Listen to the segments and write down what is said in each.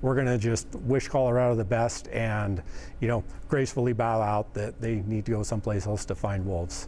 we're going to just wish Colorado the best and, gracefully bow out that they need to go someplace else to find wolves.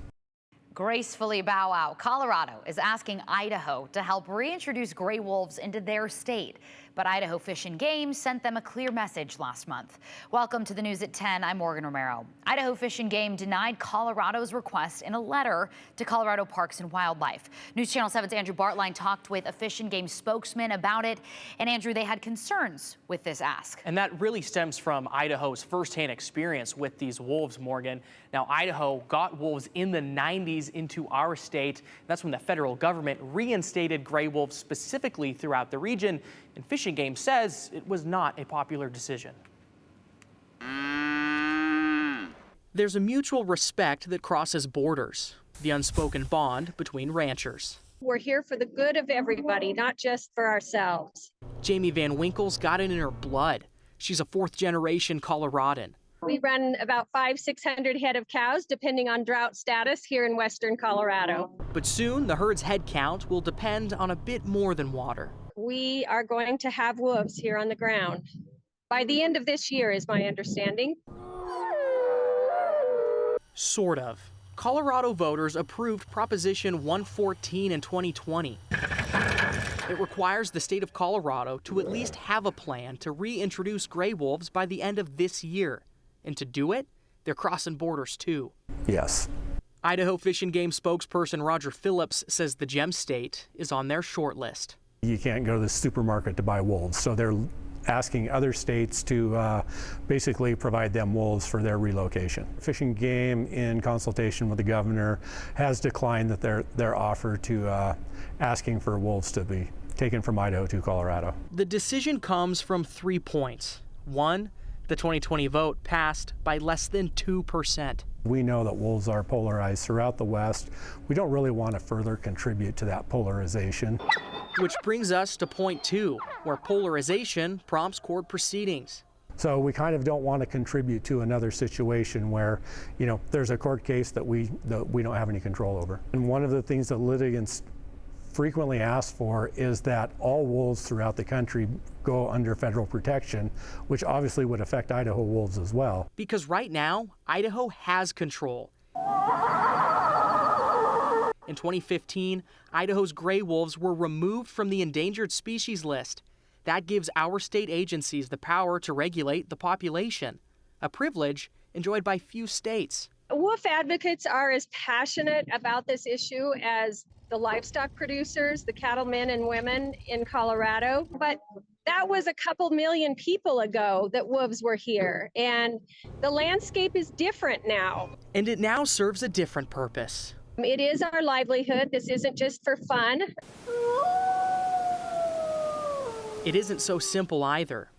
Gracefully bow out. Colorado is asking Idaho to help reintroduce gray wolves into their state. But Idaho Fish and Game sent them a clear message last month. Welcome to the news at 10. I'm Morgan Romero. Idaho Fish and Game denied Colorado's request in a letter to Colorado Parks and Wildlife. News Channel 7's Andrew Bartline talked with a Fish and Game spokesman about it. And Andrew, they had concerns with this ask. And that really stems from Idaho's firsthand experience with these wolves, Morgan. Now, Idaho got wolves in the 90s into our state. That's when the federal government reinstated gray wolves specifically throughout the region. And Fish and Game says it was not a popular decision. There's a mutual respect that crosses borders, the unspoken bond between ranchers. We're here for the good of everybody, not just for ourselves. Jamie Van Winkle's got it in her blood. She's a fourth-generation Coloradan. We run about 500-600 head of cows, depending on drought status here in western Colorado. But soon, the herd's head count will depend on a bit more than water. We are going to have wolves here on the ground by the end of this year, is my understanding. Sort of. Colorado voters approved Proposition 114 in 2020. It requires the state of Colorado to at least have a plan to reintroduce gray wolves by the end of this year. And to do it, they're crossing borders too. Yes. Idaho Fish and Game spokesperson Roger Phillips says the Gem State is on their short list. You can't go to the supermarket to buy wolves, so they're asking other states to basically provide them wolves for their relocation. Fish and Game, in consultation with the governor, has declined that their offer to asking for wolves to be taken from Idaho to Colorado. The decision comes from 3 points. One, the 2020 vote passed by less than 2%. We know that wolves are polarized throughout the West. We don't really want to further contribute to that polarization. Which brings us to point 2, where polarization prompts court proceedings. So we kind of don't want to contribute to another situation where, there's a court case that we don't have any control over. And one of the things that litigants frequently ask for is that all wolves throughout the country go under federal protection, which obviously would affect Idaho wolves as well. Because right now, Idaho has control. In 2015, Idaho's gray wolves were removed from the endangered species list. That gives our state agencies the power to regulate the population, a privilege enjoyed by few states. Wolf advocates are as passionate about this issue as the livestock producers, the cattlemen and women in Colorado. But that was a couple million people ago that wolves were here, and the landscape is different now. And it now serves a different purpose. It is our livelihood. This isn't just for fun. It isn't so simple either.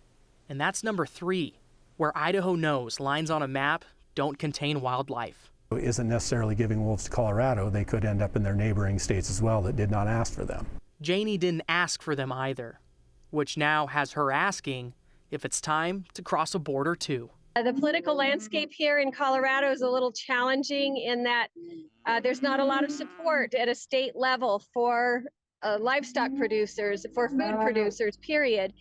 And that's number 3, where Idaho knows lines on a map don't contain wildlife. It isn't necessarily giving wolves to Colorado. They could end up in their neighboring states as well that did not ask for them. Janie didn't ask for them either, which now has her asking if it's time to cross a border too. The political landscape here in Colorado is a little challenging in that there's not a lot of support at a state level for livestock producers, for food producers, period.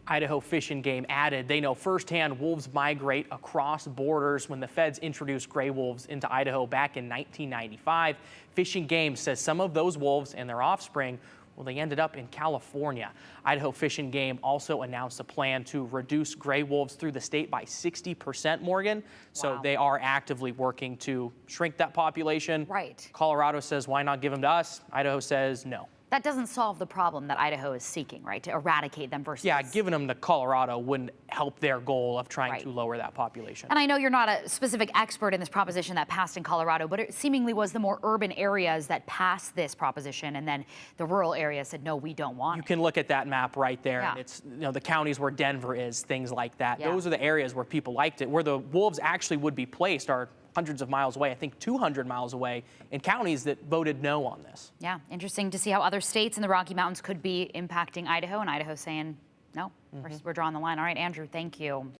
Idaho Fish and Game added they know firsthand wolves migrate across borders. When the feds introduced gray wolves into Idaho back in 1995, Fish and Game says some of those wolves and their offspring, well, they ended up in California. Idaho Fish and Game also announced a plan to reduce gray wolves through the state by 60%, Morgan. So they are actively working to shrink that population. Right. Colorado says, why not give them to us? Idaho says no. That doesn't solve the problem that Idaho is seeking, right? To eradicate them versus... Yeah, giving them to Colorado wouldn't help their goal of trying to lower that population. And I know you're not a specific expert in this proposition that passed in Colorado, but it seemingly was the more urban areas that passed this proposition, and then the rural areas said, no, we don't want it. You can look at that map right there. Yeah. And it's, the counties where Denver is, things like that. Yeah. Those are the areas where people liked it. Where the wolves actually would be placed are hundreds of miles away, I think 200 miles away, in counties that voted no on this. Yeah, interesting to see how other states in the Rocky Mountains could be impacting Idaho, and Idaho saying, no, we're drawing the line. All right, Andrew, thank you.